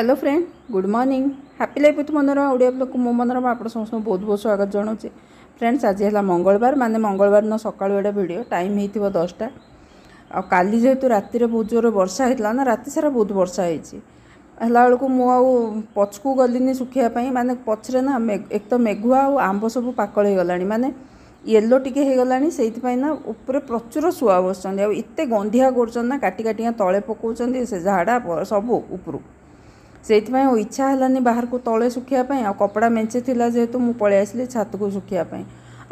Hello friend, good morning. Happy life with Manorama Odia blog को मो मनोरमा आप समस्त बहुत बहुत स्वागत जनाऊे। फ्रेंड्स, आज है मंगलवार, माने मंगलवार न सकाळु एटा वीडियो टाइम होइथिबो 10टा। आ काली जेहेतु राति रे बहुत जोर वर्षा होइतला ना, राति सारा बहुत वर्षा होइछि। हला बेलू मु पछकू गलिनी सुखापी, माने पछरे ना एक तो मेघुआ और आंब सब पाकल हो गलानी, माने येलो टिके हो गलानी। सेइथिपई ना ऊपर प्रचुर शुआ बसछन आ एते गंधिया करछन ना, काटी काटी तळे पकाउछन से झाड़ा सब ऊपर। से इच्छा है बाहर को तले सुखापी आ कपड़ा मेचे थिला जेहेतु मु पळै आसली छात को सुखापी।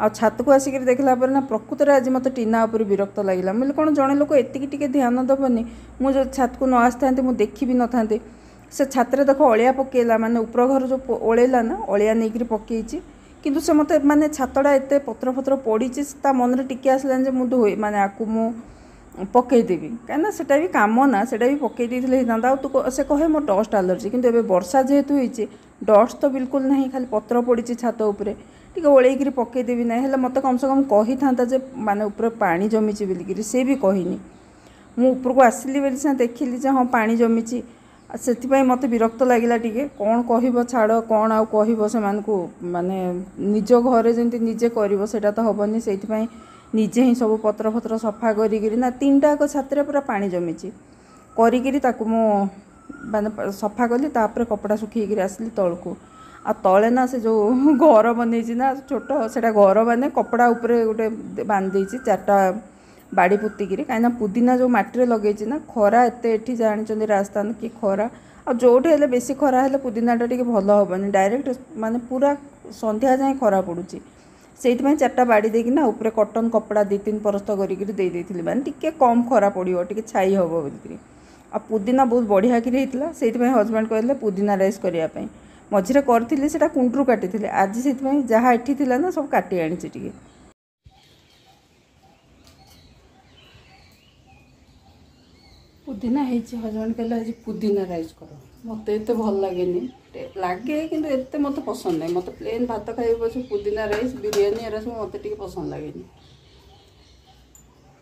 आ छात को आसिक देखला पर ना प्रकृत में आज मत टीना उपर विरक्त लगे। मुझे कौन जड़े लोक एति ध्यान दबनी, मुझे छात को न आसता मुझे देखी भी न था। से छात्र देख अलिया पकेला, माने ऊपर घर जो ओलेला ना अलिया नहीं पकई, किंतु से मत माने छातटा एत पत्र फत्र पड़ी मन में टिके आसलानी मुझे माने आपको मु पकईदेवी कहीं सेटा भी कम ना, सेटा भी पकई देता। तू से कहे मोर डस्ट एलर्जी, किंतु एबे वर्षा जेहेतु होइछि डस्ट तो बिल्कुल नहीं, खाली पत्र पड़ी छात उपरे टिके ओळेइकरी पकईदेवी ना। हेले मत कम से कम कही था जे माने ऊपर पानी जमीची बोलिकी, से भी कहनी। मु ऊपर को आसिली बोली से देखिली जे हाँ पानी जमीची, से मत विरक्त लगिला टिके। कौन कह छाड़ कौन आउ कह से माने निज घरे जमी निजे कर सेटा तो हेनी। से निजे ही सब पत्र फत्र सफा करी ना 3टा छात्र पूरा पानी जमीची करी माने सफा कली, तापर कपड़ा सुखी आसली तलू। आ तले ना से जो घर बन ना छोट से घर माने कपड़ा उपरे गोटे बांध देछि 4टा बाड़ी पुतिकी, कहीं पुदीना जो मटी लगे ना खरा एत जानते राजस्थान कि खरा आ जोटे हेले बेसी खरा हेले पुदीनाटा टिके भल हेनी, डायरेक्ट माने पूरा संध्या जाए खरा पड़ुची। से 4टा बाड़ी देकी ना ऊपर कटन कपड़ा 2-3 परस्त कर माने टिके कम खरा पड़ो, टिके छाई हम बोलिकी। आ पुदीना बहुत बढ़िया कि से हजबैंड कहले पुदीना राइस करने मझे करी से कुंड्रू काटी। आज से जहाँ एठी थिला ना सब काटी आनी टिके। पुदीना हजबैंड कहले आज पुदीना राइस कर, मत एत भल लगे कि एत मत पसंद नहीं। मत प्लेन भात खाई पछे पुदीना राइस बिरियानी एरा सब मत टिके पसंद लगे।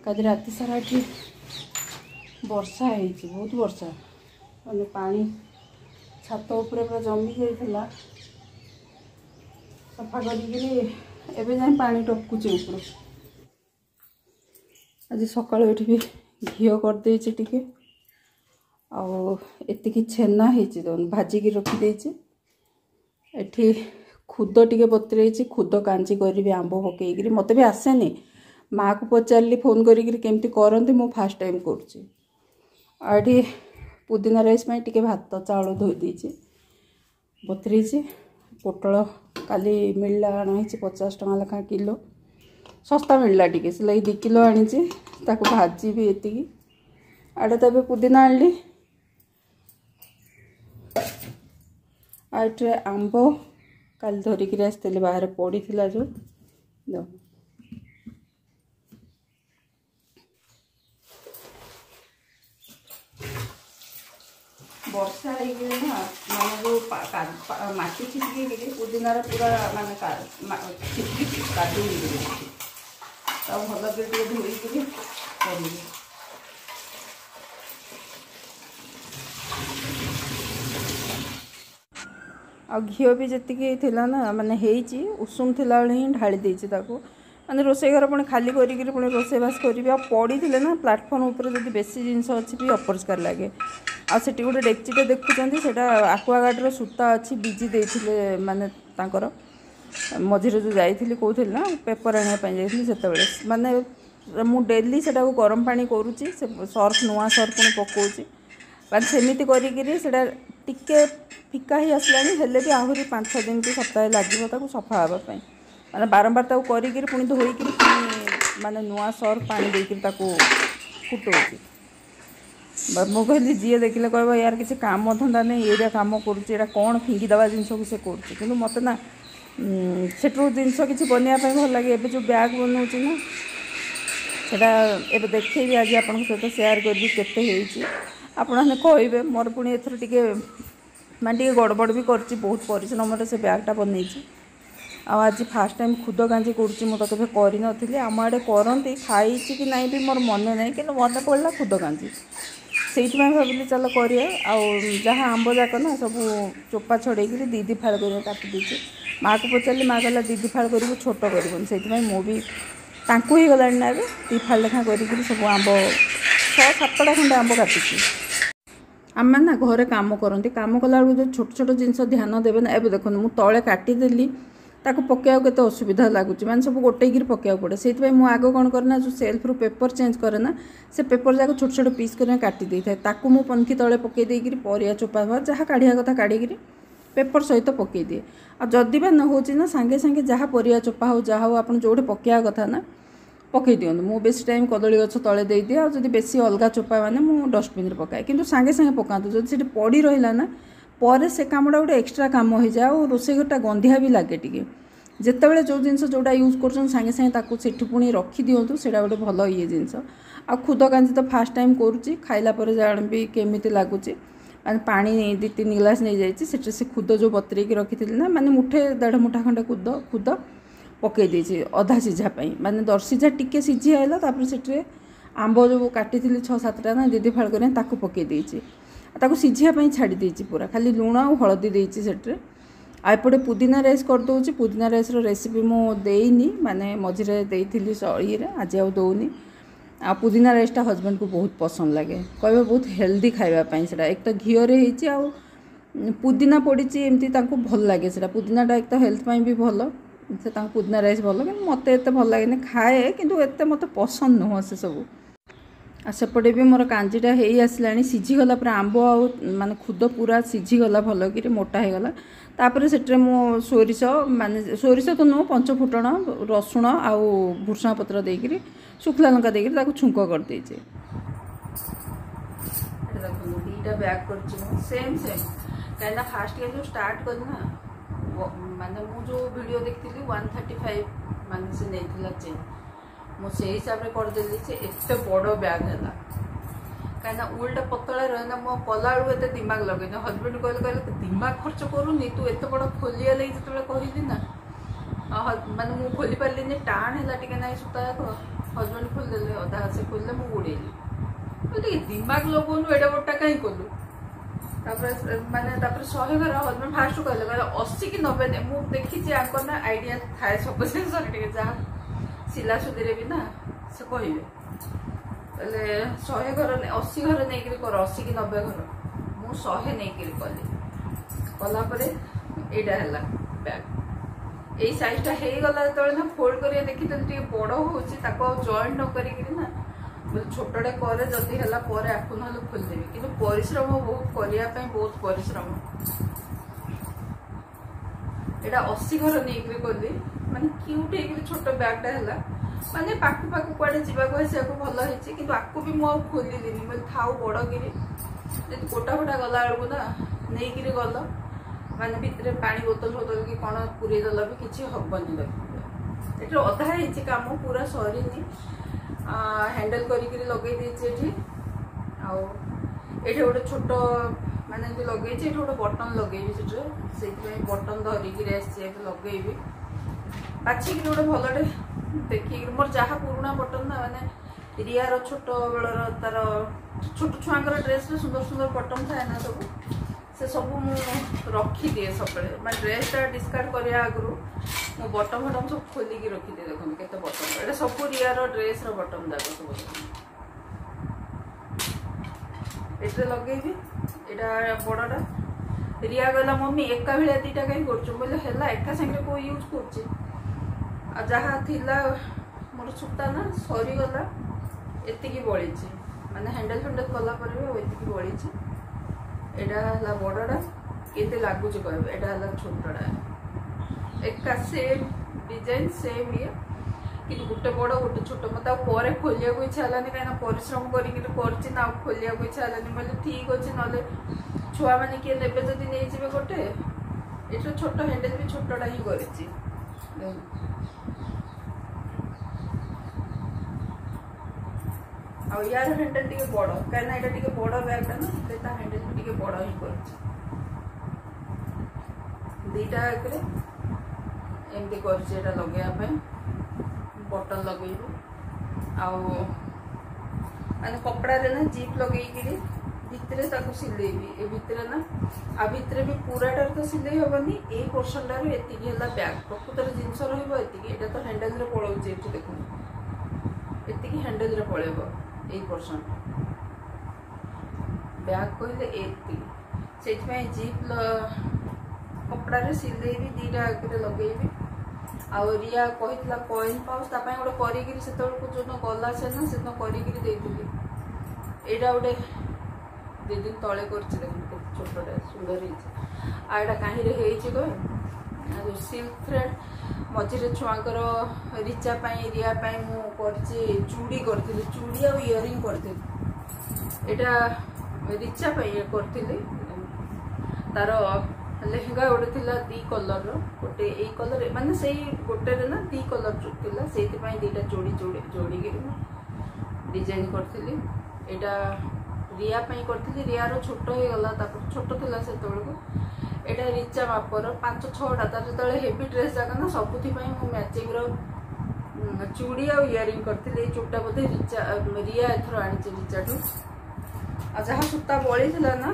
कल राति सारा ये वर्षा है, बहुत वर्षा माने पानी छात उपरे पूरा जमी जाइला। सफा करी जाए पानी टपकुचे ऊपर। आज सकाळु एठी भी घी करदे टिके आती छेना भाजिकी रखीदे। एठी खुद टिके बतरे खुद कांची करी आंब पकईकरी, मत भी आसेनी। माँ को पचारि फोन करती करती, मु फास्ट टाइम करी। पुदीना राइस में टिके भात चाउल धोई देछि बतरे। पोटल काली मिलला आना 50 टका लेखा किलो, सस्ता मिलला टिके से लगे 2 किलो आनी भाजी भी एति। आड़े तो पुदीना आनली आटे आंब काली धरिकी आसती बाहर पड़ी जो वर्षा ना माने जो माटी छिटकी पुदीनार पूरा माने छिटकी काटी भल धोईकरी कर। आ घी भी जी ना माने हेची उषुम थिला बेले ही ढाली देछि ताको, माने रोसे घर पुणी खाली करी पुणी रोसेबास करी। आ पड़ी थे ना प्लाटफर्म उपर जब बेसी जिनस अच्छी भी अपरिष्कार लगे। आ सेठी गोटे डेक्चीटे देखुंत से आक्वागार्डर सूता अच्छी बिजी देते माने तांकर मझे जो जाइली कहते ना पेपर आने जाइए से माने मु डेली से गरम पानी करुच्ची, सर्फ नुआ सर्फ पुणी पकाऊँगी माने सेमिति करी टिके फिका ही आसलानी। हेले भी आहरी 5-6 दिन की सप्ताह लगे सफा हाँपाई, माने बारंबार करी पुणी धोईक माने नुआ सर्फ पानी देकर फुटाऊँगी। मु कहली जी देखिले कह यार किसी काम धंदा नहीं, ये कम करुँचा कौन फिंगिदवा जिनस को से कर। मत ना सेठू जिनस किसी बनवाई भल लगे। एबे जो बैग बनाऊँगी ना सेटा एबे देखी आज आपन सहित शेयर करी केते आपने कहे। मोर पुणी एथर टिके माने गड़बड़ भी कर बहुत परिश्रम से बैगटा बनई। आज फास्ट टाइम खुद गांजी करुँची, मुझे केवे करी आम आड़े करती खाई कि नाई भी मोर मन नहीं, कि मन पड़ा खुद गांजी से भाविली चल कर जहाँ आंब जाक ना सब चोपा छड़े दी दी फाड़ कर काटी देती माँ को पचारि माँ कहला दी दी फाड़ कर छोट कर मुझे ही गला ना दी फाड़ लेखा कर सब आंब 6-7टा खंडे आंब काटी आम ना घरे कम करती कम कला जो छोट छोट जिनस ध्यान देवे ना एवं देखो मुझे तले काटिदेली ताको पकेया केते असुविधा लगुच मैंने सब गोटे पकेया पड़े से मुझे आग कौन करना जो सेल्फ रु पेपर चेंज करे ना से पेपर जाक छोट छोट पीस कर काटी दे था ताकू मु पंखी तले पकई देकर परिया चोपा जहाँ काढ़िया कथा काढ़ी पेपर सहित पकई दिए आदि बा न हो सांगे सांगे जहाँ परिया चोपा हो जहाँ हो आप जो पकेया कथा ना पकई दिखाँ मु बेसी टाइम कदली गछ तले दे दिए और जब बेसी अलग चोपा मैंने मुझे डस्टबिन पकाए कि सांगे सांगे पकातु जो से पड़ी रहा ना पर से कामटा गोटे एक्सट्रा कम हो जाए और रोसे घरटा गंधिया भी लगे टी जितेबाला जो जिनस जोटा यूज कर सांगे सांगे सेठू पुणी रखी दिंतु से गोटे भल ये जिनस आ खुद कांजी तो फास्ट टाइम करुच्ची खाइला जानवी केमी लगुच मैंने पानी 2-3 गिलास नहीं जाइए से खुद जो बतरेक रखी ना माने मुठे 1.5 मुठा खंडे खुद पकई देती अधा सीझापी माने दरसीझा टिके सीझी आइला से आंब जो काटी 6-7टा ना दीदी फाड़ कर पकई देती सीझापी छाड़ी पूरा खाली लुण और हलदी देती से आएपटे पुदीना राइस करदे पुदीना राइस रेसिपी मुझे माने मझे देती ये आज आउ दौनी आ पुदीना राइसटा हजबैंड को बहुत पसंद लगे कहे बहुत हेल्दी खावाई से एक तो घीरे हो पुदीना पड़ी एमती भल लगे से पुदीनाटा एक तो हेल्थ भी भल से पुदीना राइस भल कि मत एत भल लगे खाए किंतु एत मत पसंद नुह से सब आ सेपटे भी मोर कांजीटा हो आसला सीझीगला पूरा आंब माने खुद पूरा सीझीगला भल कि मोटा हो गला तापर से मो सोरिष माने सोरिष तो नुह 5 फुटण रसुण आउ भुर्सुंगा पत्र देकर शुखला लंका देकर छुंक कर देचे दीटा बैग कर सेम सेम कहीं फास्ट जो स्टार्ट कर ना माने मु जो वीडियो देखती 135 माने से नहीं चेन मुझे हिसाब से करदेली से एत बड़ बैग है कहीं उल्टा पतला रहे ना मो कला एत दिमाग लगे हजबैंड कहले दिमाग खर्च करूनी तू एत बड़ खोलिया लगी जो कहली ना माने मुझे खोली पारे टाण है टे ना सूता हजबैंड खोलदे अधा से खोलले मुझे उड़ेली दिमाग लगौनु एडा बड़ा कहीं कलु माने 100 घर हजबैंड फास्ट कहले 80 कि 90 मुझे देखी आंकर ना आइडिया थाए सब जिन जहाँ सिला सुधी भी ना से कहे 100 घर 80 घर नहीं कर 80 कि 90 घर मु 100 नहीं कली कलापर यहाँ है बैग यही साइजटा हो गला जो ना फोल्ड कर देखी बड़ हो जॉइंट न करना छोटे करे जदि है आपको ना खोलदेवी कि परिश्रम बहुत करने बहुत परिश्रम यहाँ 80 घर नहीं कली माने क्यूट हो छोट बैगटा है माने पाखु पाखु कड़े जावाक भल होती कि आपको भी मुझे खोलि मैं थाऊ बड़ गिरी गोटा फोटा गला बेलू ना नहीं कि गल माने भितर पानी बोतल बोतल कि कौन पूरे दल भी किसी हेनी ये अधा ही कम पूरा सरीनी हैंडल करी लगे ये गोटे छोट माने लगे गोटे बटन लगे से बटन धरिकी लगे बाछिक गोटे भलटे देखिए मोर जहाँ पुराना बटन ना माने रियार छोट बेलर तार छोट छुआर ड्रेस में सुंदर सुंदर बटन थाए ना सब से सब रखी दिए सब मैं ड्रेसटा डिस्कार्ड करने आगु मो बटन फटन सब खोलिकी रखिदिए देखो केते बटन ये सब रियार ड्रेस बटन जाक सब ये लगे यहाँ बड़टा रिया गला मम्मी एका भाया दीटा कहीं कर एका सागे को यूज कर जहाँ थिला मोर सूता ना सरीगला एतिकी बड़ी माने हैंडल फैंडल कलापर भी बड़ी यहाँ है बड़टा केते लगुच कह यहाँ छोटा एका सेम डिजाइन सेम ये कि गोटे बड़ गोटे छोट मत पर खोलिया इच्छा है कहीं परिश्रम करना खोलिया इच्छा है मैं ठीक अच्छे ना छुआ मैंने किए ने जदि नहीं जाए गोटे ये छोट हैंडल भी छोटा ही कर यार हैंडल टे बड़ कहीं बड़ बैगटा ना हैंडल भी टे बड़ ही कर दीटा एमती कर लगे बटन लगे माने कपड़ा ना जीप लगे भितर ताको सिलेबी ए भितर ना आ भितर भी पूराटार तो सिले हेनी ये पोर्सनटार एतिकी है बैग प्रकृतर जिनस रही तो हैंडल पलाऊे ये देखो एतिकी हैंडल पलैब ये पोर्सन बैग कहले एति से जीप कपड़ा सिलेबी दीटा आगे लगेबी आ रिया कही कॉइन पाउच गोटे कर जो गला से ना से करी यहाँ गोटे 2 दिन तले कर छोटा सुंदर आटा कहीं कह सिल्क थ्रेड मझे छुआर रिचापाई रियापाई मुझे चूड़ी करी चूड़ी आ इयरिंग करी रिचापाई करी तार लेहेंगा गोटे थी 2 कलर गोटे यही कलर माने से गोटे ना 2 कलर थी से 2टा जोड़ी जोड़ी डिजाइन करी यहाँ रिया करी रियार छोट हो गला छोट थी से यहाँ रिचा मापर 5-6टा तार जो हेवी ड्रेस जाक ना सबुथी मैचिंग चूड़ी आ इयरिंग करी चूड़ा बोधे रिचा रिया एथर आनी रिचाठू आ जहाँ सूता बड़ी थी ना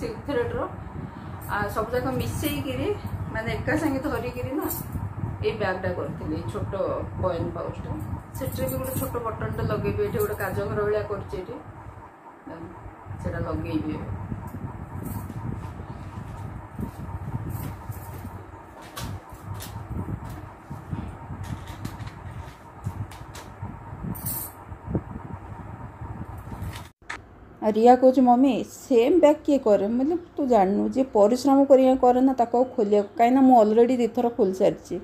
सिल्क थ्रेड्र सब जाक मिसेकरी माने एका संगे धरिकी ना ये बैगटा करी छोट कॉइन पाउचटा से भी गोटे छोट बटनटा लगे ये गोटे काजघर भाया कर लगे रिया कह मम्मी सेम बैग किए करे मतलब तू जानू जे परिश्रम करे ना ताको खोलिया कहीं मु ऑलरेडी 2 थर खोल सारी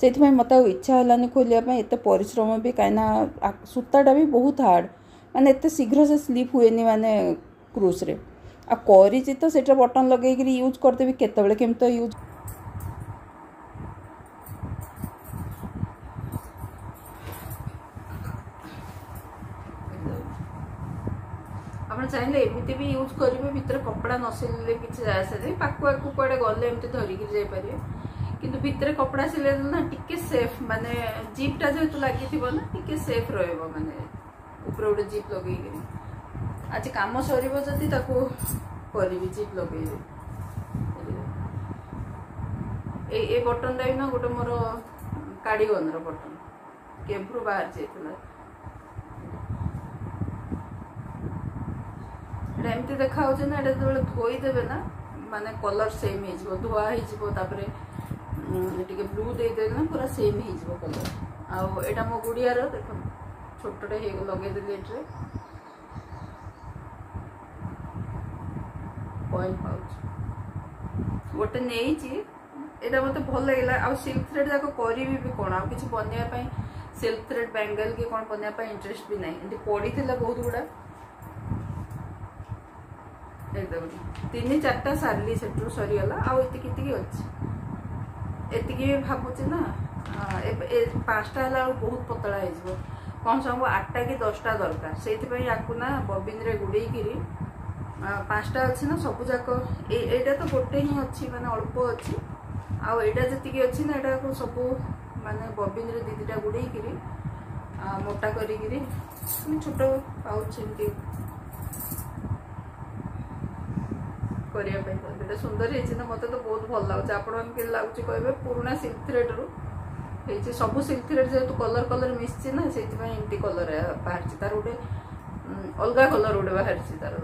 से मत इच्छा है खोलिया एत परिश्रम भी कहीं सूताटा भी बहुत हार्ड माने एत शीघ्र से स्लीप हुए माने क्रूज रे आ करी तो सेटा बटन लगे यूज करदेवी केतबेले केमतो यूज आप चाहिए एमती भी यूज करेंगे भितर कपड़ा नसिले किसी जाए पाक आकू कड़े गले एमती धरिकी जापर कि भितर कपड़ा सिले ना टिके सेफ माने जीपटा जेहेतु लगी ना टिके सेफ रहा माने ऊपर गोटे जीप लगे आज कम सर जदि करी जीप लगे ये बटनटा भी ना गोटे मोर कार्डिगन बटन केभ्रु बाहर जाइए एमती देखा ना ये जो धोईदेवे ना माने कलर सेम हो धुआ होपर टे ब्लू देदे ना पूरा सेम हो कलर आटा मो गुड़ियार देख छोटे लगेदेली ये कॉइन पाउच गोटे नहीं यहाँ मत भल लगे आ सिल्क थ्रेड जाक करी भी कौन आ कि बनवाई सिल्क थ्रेड बेंगल कि कौन बनवाई इंटरेस्ट भी ना पड़ी बहुत गुड़ा 3-4टा सारी से सरीगला आती अच्छी एति भी भावुची ना 5टा है बहुत पतला हो कम से कम 8टा कि 10टा दरकार से या ना बबिन रे गुड़े 5टा अच्छी ना सब जाक यहाँ तो गोटे ही अच्छी माने अल्प अच्छी आटा जी अच्छी ना यहाँ सब माने बबिन रे 2-2टा गुड़े मोटा करी छोट पाउच एमती करने सुंदर है मत तो बहुत भल लगे आप लगुच कहे पुराना सिल्क थ्रेड्रु सब सिल्क थ्रेड जेहतु कलर कलर मिसी ना से एमती कलर बाहर तार गोटे अलग कलर गोटे बाहर तार